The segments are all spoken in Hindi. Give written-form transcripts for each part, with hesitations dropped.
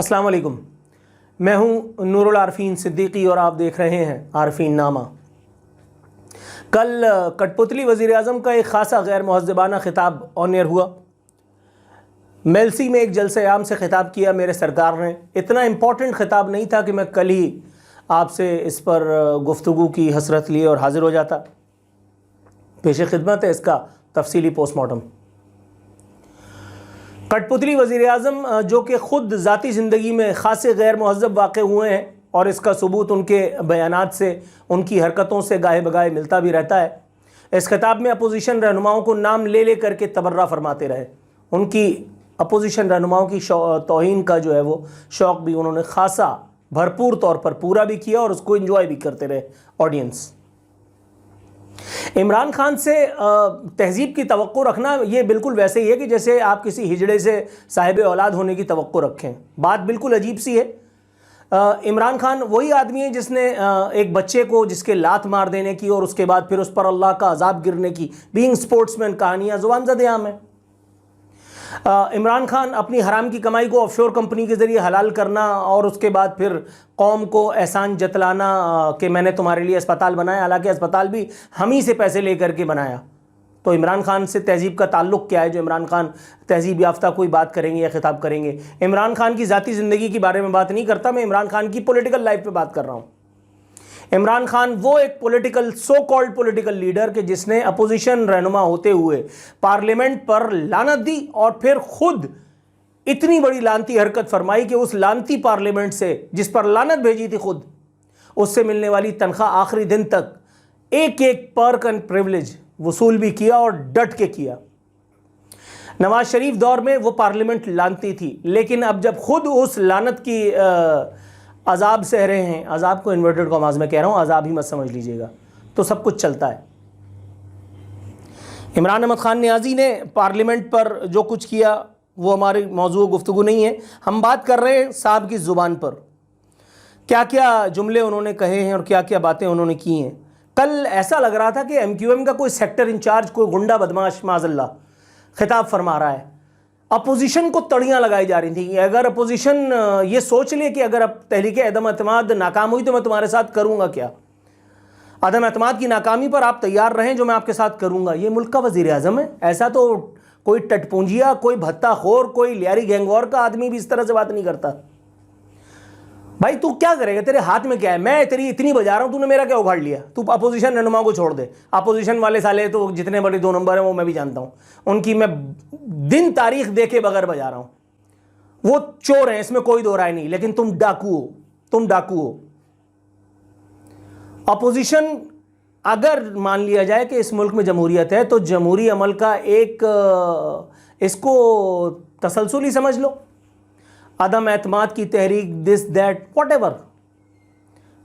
अस्सलाम वालेकुम। मैं हूं नूरुल आरफीन सिद्दीकी और आप देख रहे हैं आरफीन नामा। कल कठपुतली वज़ीर आज़म का एक ख़ासा गैर मुहज़्ज़बाना ख़िताब ऑन एयर हुआ। मेलसी में एक जलसे आम से ख़िताब किया मेरे सरकार ने। इतना इम्पॉर्टेंट ख़िताब नहीं था कि मैं कल ही आपसे इस पर गुफ्तगू की हसरत लिए और हाज़िर हो जाता। पेश खिदमत है इसका तफसीली पोस्टमार्टम। कठपुतली वज़ीर आज़म जो कि ख़ुद ज़ाती ज़िंदगी में ख़ासे गैर मुहज़्ज़ब वाक़े हुए हैं और इसका सबूत उनके बयानात से, उनकी हरकतों से गाहे बगाहे मिलता भी रहता है। इस खिताब में अपोजिशन रहनुमाओं को नाम ले ले करके तबर्रा फरमाते रहे। उनकी अपोजिशन रहनुमाओं की तौहीन का जो है वो शौक़ भी उन्होंने ख़ासा भरपूर तौर पर पूरा भी किया और उसको इंजॉय भी करते रहे ऑडियंस। इमरान खान से तहज़ीब की तवक्को रखना ये बिल्कुल वैसे ही है कि जैसे आप किसी हिजड़े से साहिब औलाद होने की तवक्को रखें। बात बिल्कुल अजीब सी है। इमरान खान वही आदमी है जिसने एक बच्चे को जिसके लात मार देने की और उसके बाद फिर उस पर अल्लाह का अजाब गिरने की बीइंग स्पोर्ट्समैन कहानियाँ ज़ुबान ज़द-ए-आम है। इमरान खान अपनी हराम की कमाई को ऑफशोर कंपनी के ज़रिए हलाल करना और उसके बाद फिर कौम को एहसान जतलाना कि मैंने तुम्हारे लिए अस्पताल बनाया, हालांकि अस्पताल भी हम ही से पैसे लेकर के बनाया। तो इमरान खान से तहज़ीब का ताल्लुक़ क्या है जो इमरान खान तहज़ीब याफ्ता कोई बात करेंगे या ख़िताब करेंगे। इमरान खान की ज़ाती ज़िंदगी के बारे में बात नहीं करता, मैं इमरान खान की पॉलिटिकल लाइफ पे बात कर रहा हूँ। इमरान खान वो एक political so called political leader के जिसने अपोजिशन रहनुमा होते हुए पार्लियामेंट पर लानत दी और फिर खुद इतनी बड़ी लानती हरकत फरमाई कि उस लानती पार्लियामेंट से जिस पर लानत भेजी थी खुद, उससे मिलने वाली तनख्वाह आखिरी दिन तक एक एक पर्क एंड प्रिविलेज वसूल भी किया और डट के किया। नवाज शरीफ दौर में वो पार्लियामेंट लानती थी, लेकिन अब जब खुद उस लानत की अजाब सह रहे हैं, अजाब को इन्वर्टेड कॉमास में कह रहा हूँ, अजाब ही मत समझ लीजिएगा, तो सब कुछ चलता है। इमरान अहमद खान नियाज़ी ने पार्लियामेंट पर जो कुछ किया वो हमारी मौजूद गुफ्तगू नहीं है। हम बात कर रहे हैं साहब की ज़ुबान पर क्या क्या जुमले उन्होंने कहे हैं और क्या क्या बातें उन्होंने की हैं। कल ऐसा लग रहा था कि MQM का कोई सेक्टर इंचार्ज, कोई गुंडा बदमाश माज़अल्लाह खिताब फरमा रहा है। अपोजिशन को तड़ियाँ लगाई जा रही थी। अगर अपोजिशन ये सोच ले कि अगर अब तहरीक अदम एतमाद नाकाम हुई तो मैं तुम्हारे साथ करूँगा क्या, अदम एतमाद की नाकामी पर आप तैयार रहें, जो मैं आपके साथ करूँगा। ये मुल्क का वज़ीर आज़म है। ऐसा तो कोई टटपूंजिया, कोई भत्ताखोर, कोई लियारी गैंगवॉर का आदमी भी इस तरह से बात नहीं करता। भाई तू क्या करेगा, तेरे हाथ में क्या है? मैं तेरी इतनी बजा रहा हूँ, तूने मेरा क्या उखाड़ लिया? तू अपोजिशन रहनुमा को छोड़ दे। अपोजिशन वाले साले तो जितने बड़े 2 नंबर हैं वो मैं भी जानता हूँ, उनकी मैं दिन तारीख देखे बगैर बजा रहा हूँ। वो चोर हैं, इसमें कोई दो राय नहीं, लेकिन तुम डाकू हो, तुम डाकू हो। अपोजिशन अगर मान लिया जाए कि इस मुल्क में जमहूरियत है तो जमहूरी अमल का एक इसको तसलसल ही समझ लो, अदम एतमाद की तहरीक, दिस दैट व्हाटएवर।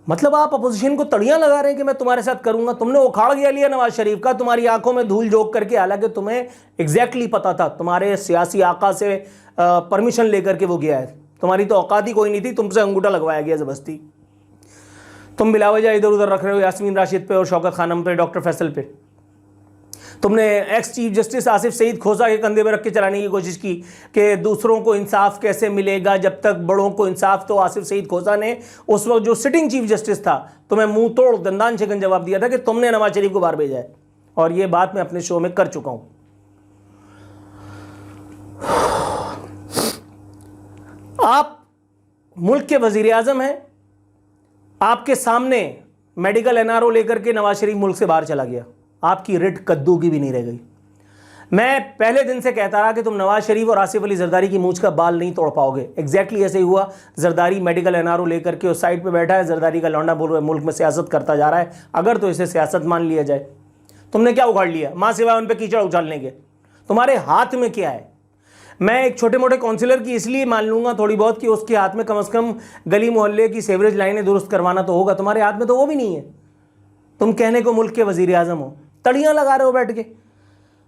मतलब आप अपोजिशन को तड़ियां लगा रहे हैं कि मैं तुम्हारे साथ करूंगा। तुमने उखाड़ गया लिया नवाज शरीफ का, तुम्हारी आंखों में धूल झोंक करके, हालांकि तुम्हें एग्जैक्टली पता था, तुम्हारे सियासी आका से परमिशन लेकर के वो गया है। तुम्हारी तो औकात ही कोई नहीं थी, तुमसे अंगूठा लगवाया गया ज़बरदस्ती। तुम बिलावजह इधर उधर रख रहे हो यास्मीन राशिद पे और शौकत खानम पे, डॉक्टर फैसल पे। तुमने ex chief justice Asif Saeed Khosa के कंधे पर रख के चलाने की कोशिश की कि दूसरों को इंसाफ कैसे मिलेगा जब तक बड़ों को इंसाफ। तो आसिफ सईद खोसा ने उस वक्त जो सिटिंग चीफ जस्टिस था, तुम्हें मुंह तोड़ दंदान शिकन जवाब दिया था कि तुमने नवाज शरीफ को बाहर भेजा है। और ये बात मैं अपने शो में कर चुका हूं। आप मुल्क के वजीर आजम हैं, आपके सामने मेडिकल NRO लेकर के नवाज शरीफ मुल्क से बाहर चला गया, आपकी रिट कद्दू की भी नहीं रह गई। मैं पहले दिन से कहता रहा कि तुम नवाज शरीफ और आसिफ अली जरदारी की मूंछ का बाल नहीं तोड़ पाओगे। एग्जैक्टली ऐसे ही हुआ। जरदारी मेडिकल NRO लेकर के उस साइड पे बैठा है, जरदारी का लौंडा बोल रहा है मुल्क में सियासत करता जा रहा है, अगर तो इसे सियासत मान लिया जाए। तुमने क्या उखाड़ लिया माँ सिवाय उन पर कीचड़ उछालने के? तुम्हारे हाथ में क्या है? मैं एक छोटे मोटे काउंसिलर की इसलिए मान लूंगा थोड़ी बहुत कि उसके हाथ में कम से कम गली मोहल्ले की सेवरेज लाइनें दुरुस्त करवाना तो होगा। तुम्हारे हाथ में तो वो भी नहीं है। तुम कहने को मुल्क के वजीर आजम हो, तड़ियां लगा रहे हो बैठ के।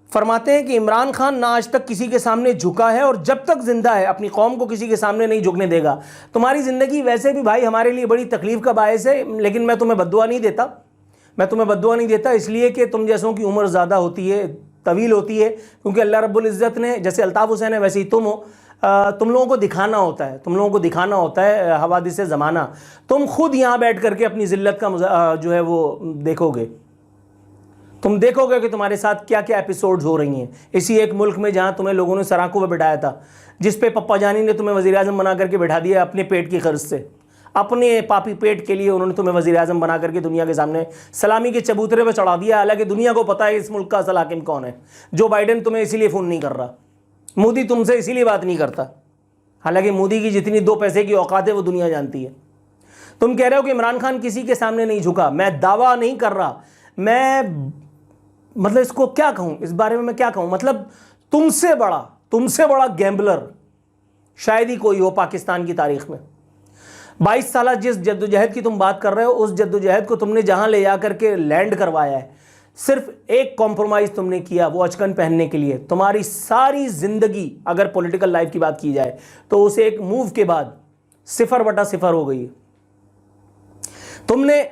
फरमाते हैं कि इमरान खान ना आज तक किसी के सामने झुका है और जब तक जिंदा है अपनी कौम को किसी के सामने नहीं झुकने देगा। तुम्हारी ज़िंदगी वैसे भी भाई हमारे लिए बड़ी तकलीफ़ का बायस है, लेकिन मैं तुम्हें बद्दुआ नहीं देता। मैं तुम्हें बद्दुआ नहीं देता इसलिए कि तुम जैसों की उम्र ज़्यादा होती है, तवील होती है, क्योंकि अल्लाह रब्बुल इज़्ज़त ने, जैसे अल्ताफ़ हुसैन है वैसे ही तुम हो, तुम लोगों को दिखाना होता है, तुम लोगों को दिखाना होता है हवादिस ज़माना। तुम खुद यहाँ बैठ करके अपनी ज़िल्लत का जो है वो देखोगे, तुम देखोगे कि तुम्हारे साथ क्या क्या एपिसोड्स हो रही हैं इसी एक मुल्क में जहाँ तुम्हें लोगों ने सराखों पर बिठाया था, जिस पे पप्पा जानी ने तुम्हें वज़ीर आज़म बना करके बिठा दिया अपने पेट की खर्च से। अपने पापी पेट के लिए उन्होंने तुम्हें वज़ीर आज़म बना करके दुनिया के सामने सलामी के चबूतरे पर चढ़ा दिया। हालांकि दुनिया को पता है इस मुल्क का असल हाकिम कौन है। जो बाइडेन तुम्हें इसीलिए फ़ोन नहीं कर रहा, मोदी तुमसे इसीलिए बात नहीं करता, हालांकि मोदी की जितनी 2 पैसे की औकात है वो दुनिया जानती है। तुम कह रहे हो कि इमरान खान किसी के सामने नहीं झुका। मैं दावा नहीं कर रहा, मैं मतलब इसको क्या कहूँ, इस बारे में मैं क्या कहूँ, मतलब तुमसे बड़ा गैम्बलर शायद ही कोई हो पाकिस्तान की तारीख में। 22 साल जिस जद्दोजहद की तुम बात कर रहे हो, उस जद्दोजहद को तुमने जहां ले जा करके लैंड करवाया है, सिर्फ एक कॉम्प्रोमाइज़ तुमने किया, वो अचकन पहनने के लिए। तुम्हारी सारी ज़िंदगी अगर पॉलिटिकल लाइफ की बात की जाए तो उस एक मूव के बाद 0/0 हो गई। तुमने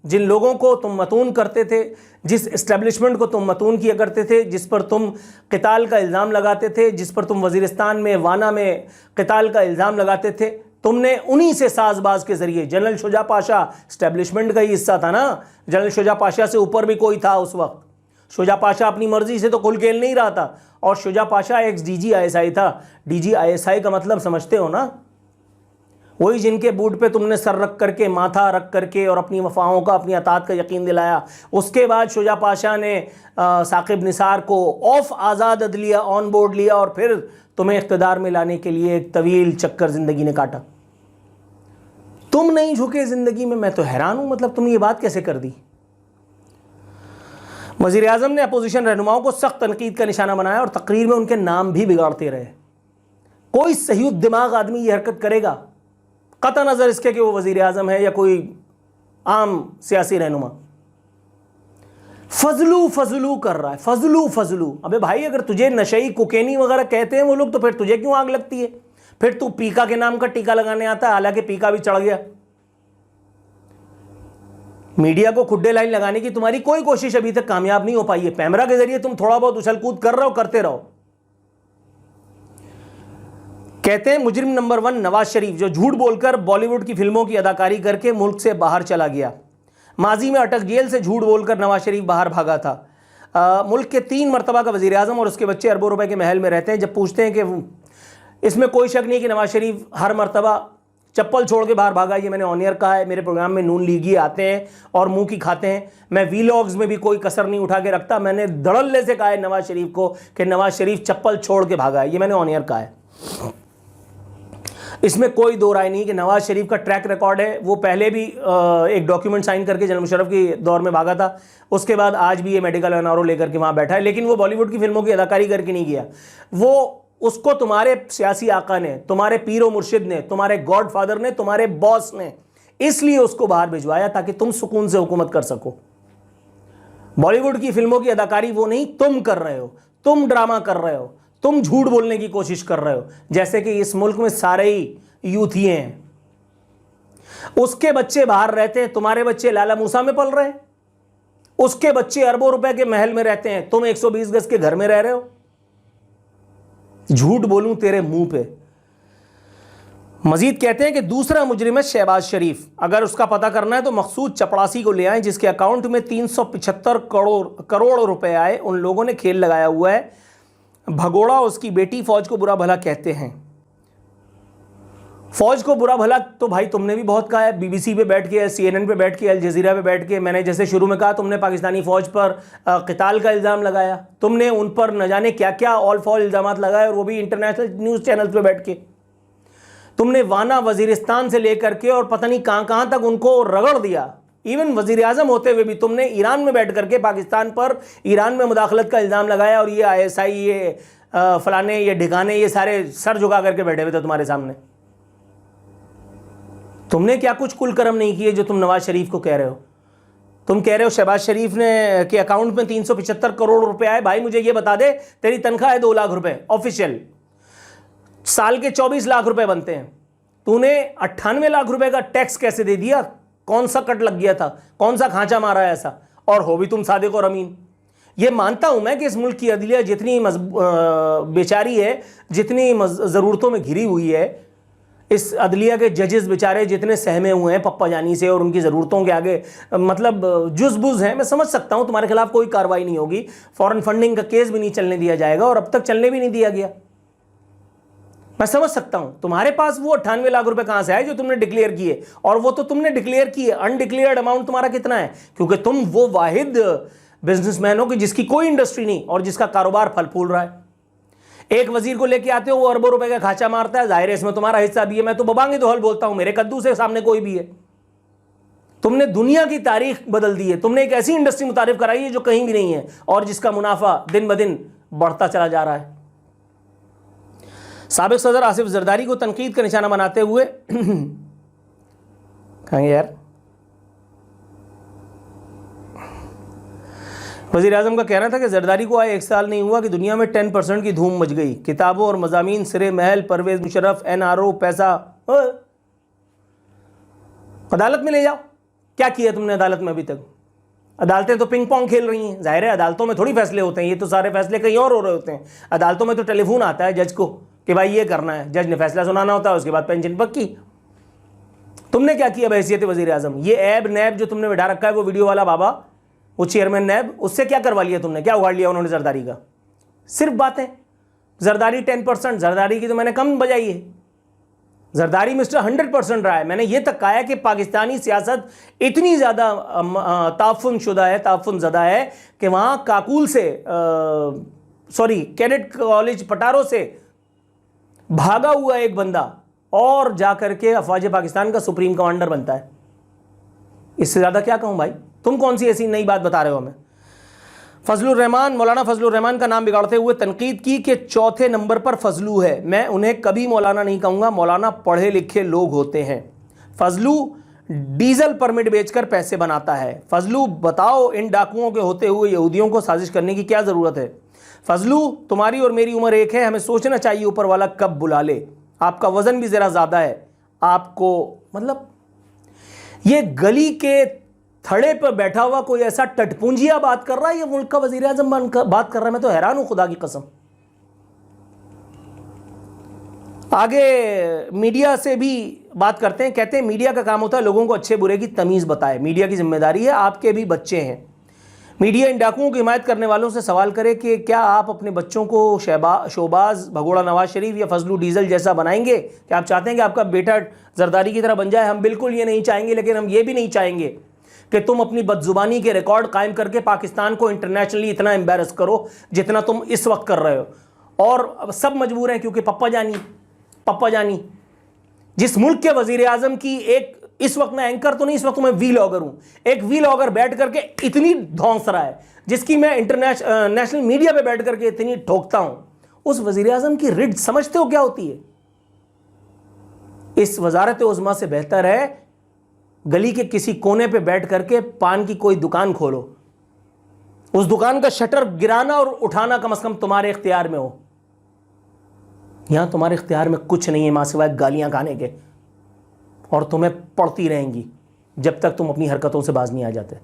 जिन लोगों को तुम मतून करते थे, जिस इस्टेब्लिशमेंट को तुम मतून किया करते थे, जिस पर तुम क़िताल का इल्ज़ाम लगाते थे, जिस पर तुम वज़ीरिस्तान में वाना में क़िताल का इल्ज़ाम लगाते थे, तुमने उन्हीं से साजबाज के ज़रिए, जनरल शुजा पाशा इस्टेब्लिशमेंट का ही हिस्सा था ना। जनरल शुजा पाशा से ऊपर भी कोई था उस वक्त। शुजा पाशा अपनी मर्ज़ी से तो कुल खेल नहीं रहा था, और Shuja Pasha x DG ISI था। DG ISI का मतलब समझते हो ना, वही जिनके बूट पे तुमने सर रख करके, माथा रख करके और अपनी वफ़ाओं का, अपनी अतात का यकीन दिलाया। उसके बाद शुजा पाशा ने साकिब निसार को ऑफ आज़ाद अदलिया ऑन बोर्ड लिया और फिर तुम्हें इख्तिदार में लाने के लिए एक तवील चक्कर ज़िंदगी ने काटा। तुम नहीं झुके ज़िंदगी में, मैं तो हैरान हूँ। मतलब तुमने ये बात कैसे कर दी। वज़ीर आज़म ने अपोजिशन रहनुमाओं को सख्त तनकीद का निशाना बनाया और तकरीर में उनके नाम भी बिगाड़ते रहे। कोई सही दिमाग आदमी ये हरकत करेगा, कतई नज़र इसके कि वो वज़ीर आज़म है या कोई आम सियासी रहनुमा। फजलू कर रहा है, फजलू। अबे भाई, अगर तुझे नशई कोकेनी वगैरह कहते हैं वो लोग, तो फिर तुझे क्यों आग लगती है? फिर तू पीका के नाम का टीका लगाने आता है, हालांकि पीका भी चढ़ गया। मीडिया को खुड्डे लाइन लगाने की तुम्हारी कोई कोशिश अभी तक कामयाब नहीं हो पाई है। पैमरा के जरिए तुम थोड़ा बहुत उछल कूद कर रहे हो, करते रहो। कहते हैं मुजरिम नंबर 1 नवाज शरीफ, जो झूठ बोलकर बॉलीवुड की फिल्मों की अदाकारी करके मुल्क से बाहर चला गया। माजी में अटक जेल से झूठ बोलकर नवाज शरीफ बाहर भागा था। मुल्क के 3 मरतबा का वज़ीर आज़म और उसके बच्चे अरबों रुपए के महल में रहते हैं। जब पूछते हैं कि इसमें कोई शक नहीं कि नवाज शरीफ हर मरतबा चप्पल छोड़ के बाहर भागा, ये मैंने ऑन एयर कहा है। मेरे प्रोग्राम में नून लीगी आते हैं और मुंह की खाते हैं। मैं वीलॉग्स में भी कोई कसर नहीं उठा के रखता। मैंने धड़ल्ले से कहा है नवाज शरीफ को कि नवाज शरीफ चप्पल छोड़ के भागा है, ये मैंने ऑन एयर कहा है। इसमें कोई दो राय नहीं कि नवाज शरीफ का ट्रैक रिकॉर्ड है। वो पहले भी एक डॉक्यूमेंट साइन करके जनरल मुशर्रफ के दौर में भागा था, उसके बाद आज भी ये मेडिकल एनआरओ लेकर के वहाँ बैठा है। लेकिन वो बॉलीवुड की फिल्मों की अदाकारी करके नहीं गया। वो उसको तुम्हारे सियासी आका ने, तुम्हारे पीरो मुर्शिद ने, तुम्हारे गॉड फादर ने, तुम्हारे बॉस ने इसलिए उसको बाहर भिजवाया ताकि तुम सुकून से हुकूमत कर सको। बॉलीवुड की फिल्मों की अदाकारी वो नहीं, तुम कर रहे हो। तुम ड्रामा कर रहे हो, तुम झूठ बोलने की कोशिश कर रहे हो, जैसे कि इस मुल्क में सारे ही यूथ ही हैं। उसके बच्चे बाहर रहते हैं, तुम्हारे बच्चे लाला मूसा में पल रहे हैं। उसके बच्चे अरबों रुपए के महल में रहते हैं, तुम 120 गज के घर में रह रहे हो। झूठ बोलूं तेरे मुंह पे। मजीद कहते हैं कि दूसरा मुजरिम है शहबाज शरीफ। अगर उसका पता करना है तो मखसूद चपड़ासी को ले आए, जिसके अकाउंट में 375 करोड़ रुपए आए। उन लोगों ने खेल लगाया हुआ है। भगोड़ा उसकी बेटी फौज को बुरा भला कहते हैं। फौज को बुरा भला तो भाई तुमने भी बहुत कहा है, बीबीसी पे बैठ के, CNN पे बैठ के, अल जजीरा पे बैठ के। मैंने जैसे शुरू में कहा, तुमने पाकिस्तानी फौज पर क़िताल का इल्ज़ाम लगाया, तुमने उन पर न जाने क्या क्या ऑल फॉल इल्ज़ामात लगाए, और वो भी इंटरनेशनल न्यूज़ चैनल पे बैठ के। तुमने वाना वजीरिस्तान से लेकर के और पता नहीं कहाँ कहाँ तक उनको रगड़ दिया। इवन वज़ीर आज़म होते हुए भी तुमने ईरान में बैठ करके पाकिस्तान पर ईरान में मुदाखलत का इल्ज़ाम लगाया, और ये ISI, ये फलाने, ये ढिकाने, ये सारे सर झुका करके बैठे हुए थे तुम्हारे सामने। तुमने क्या कुछ कुल करम नहीं किए जो तुम नवाज शरीफ को कह रहे हो। तुम कह रहे हो शहबाज शरीफ ने के अकाउंट में 375 करोड़ रुपए आए। भाई मुझे ये बता दे, तेरी तनख्वाह है 2 लाख रुपए ऑफिशियल, साल के 24 लाख रुपए बनते हैं। तूने 98 लाख रुपए का टैक्स कैसे दे दिया? कौन सा कट लग गया था? कौन सा खांचा मारा है ऐसा? और हो भी तुम सादिक और अमीन। ये मानता हूं मैं कि इस मुल्क की अदलिया जितनी बेचारी है, जितनी ज़रूरतों में घिरी हुई है, इस अदलिया के जजेस बेचारे जितने सहमे हुए हैं पप्पा जानी से और उनकी ज़रूरतों के आगे मतलब जुज़बुज़ हैं, मैं समझ सकता हूं तुम्हारे खिलाफ कोई कार्रवाई नहीं होगी, फॉरेन फंडिंग का केस भी नहीं चलने दिया जाएगा और अब तक चलने भी नहीं दिया गया। मैं समझ सकता हूं तुम्हारे पास वो 98 लाख रुपए कहां से आए जो तुमने डिक्लेयर किए, और वो तो तुमने डिक्लेयर किए, अनडिक्लेयर्ड अमाउंट तुम्हारा कितना है, क्योंकि तुम वो वाहिद बिजनेसमैन हो कि जिसकी कोई इंडस्ट्री नहीं और जिसका कारोबार फल फूल रहा है। एक वजीर को लेके आते हो, वो अरबों रुपए का खाचा मारता है, जाहिर है इसमें तुम्हारा हिस्सा भी है। मैं तो बबांगे तो हल बोलता हूं, मेरे कद्दू से सामने कोई भी है। तुमने दुनिया की तारीख बदल दी है, तुमने एक ऐसी इंडस्ट्री मुतारिफ कराई है जो कहीं भी नहीं है और जिसका मुनाफा दिन ब दिन बढ़ता चला जा रहा है। साबिक सदर आसिफ जरदारी को तनकीद का निशाना बनाते हुए कहेंगे यार, वज़ीर आज़म का कहना था कि जरदारी को आए 1 साल नहीं हुआ कि दुनिया में 10% की धूम मच गई, किताबों और मज़ामीन सिरे महल, परवेज़ मुशर्रफ, NRO, पैसा अदालत में ले जाओ। क्या किया तुमने अदालत में अभी तक? अदालतें तो पिंग पोंग खेल रही हैं। जाहिर है अदालतों में थोड़ी फैसले होते हैं, ये तो सारे फैसले कहीं और हो रहे होते हैं। अदालतों में तो टेलीफोन आता है जज को कि भाई ये करना है, जज ने फैसला सुनाना होता है, उसके बाद पेंशन पक्की। तुमने क्या किया बहैसियत वज़ीर आज़म? ये ऐब नैब जो तुमने बिठा रखा है, वो वीडियो वाला बाबा, वो चेयरमैन नैब, उससे क्या करवा लिया तुमने? क्या उगाड़ लिया उन्होंने जरदारी का? सिर्फ बातें। जरदारी 10%, जरदारी की तो मैंने कम बजाई है। जरदारी मिस्टर 100% रहा है। मैंने ये तक कहा है कि पाकिस्तानी सियासत इतनी ज़्यादा ताफ़ुन शुदा है, ताफ़ुन ज़दा है कि वहाँ काकूल से कैडेट कॉलेज पटारो से भागा हुआ एक बंदा और जा करके अफवाज पाकिस्तान का सुप्रीम कमांडर बनता है। इससे ज़्यादा क्या कहूँ भाई? तुम कौन सी ऐसी नई बात बता रहे हो हमें? फजलुर रहमान, मौलाना फजलुर रहमान का नाम बिगाड़ते हुए तनकीद की कि चौथे नंबर पर फजलू है। मैं उन्हें कभी मौलाना नहीं कहूँगा, मौलाना पढ़े लिखे लोग होते हैं। फजलू डीजल परमिट बेचकर पैसे बनाता है। फजलू बताओ इन डाकुओं के होते हुए यहूदियों को साजिश करने की क्या ज़रूरत है? फजलू तुम्हारी और मेरी उम्र एक है, हमें सोचना चाहिए ऊपर वाला कब बुला ले। आपका वज़न भी ज़रा ज़्यादा है, आपको मतलब ये गली के थड़े पर बैठा हुआ कोई ऐसा टटपुंजिया बात कर रहा है, ये मुल्क का वज़ीर आज़म बात कर रहा है। मैं तो हैरान हूं, खुदा की कसम। आगे मीडिया से भी बात करते हैं। कहते हैं मीडिया का काम होता है लोगों को अच्छे बुरे की तमीज़ बताए, मीडिया की जिम्मेदारी है, आपके भी बच्चे हैं। मीडिया इन डाकुओं की हिमायत करने वालों से सवाल करे कि क्या आप अपने बच्चों को शोबाज, भगोड़ा नवाज शरीफ या फजलू डीजल जैसा बनाएंगे? क्या आप चाहते हैं कि आपका बेटा जरदारी की तरह बन जाए? हम बिल्कुल ये नहीं चाहेंगे, लेकिन हम ये भी नहीं चाहेंगे कि तुम अपनी बदजुबानी के रिकॉर्ड कायम करके पाकिस्तान को इंटरनेशनली इतना एम्बेरस करो जितना तुम इस वक्त कर रहे हो। और सब मजबूर हैं क्योंकि पप्पा जानी जिस मुल्क के वजीर आजम की एक, इस वक्त मैं एंकर तो नहीं, इस वक्त मैं वीलॉगर हूं, एक वीलॉगर बैठ करके इतनी धौंस रहा है जिसकी मैं नेशनल मीडिया पे बैठ करके इतनी ठोकता हूं, उस वजीर आजम की रिड समझते हो क्या होती है? इस वजारत उज़्मा से बेहतर है गली के किसी कोने पे बैठ करके पान की कोई दुकान खोलो, उस दुकान का शटर गिराना और उठाना कम से कम तुम्हारे इख्तियार में हो। यहां तुम्हारे इख्तियार में कुछ नहीं है मां सिवाय गालियां खाने के, और तुम्हें पड़ती रहेंगी जब तक तुम अपनी हरकतों से बाज नहीं आ जाते।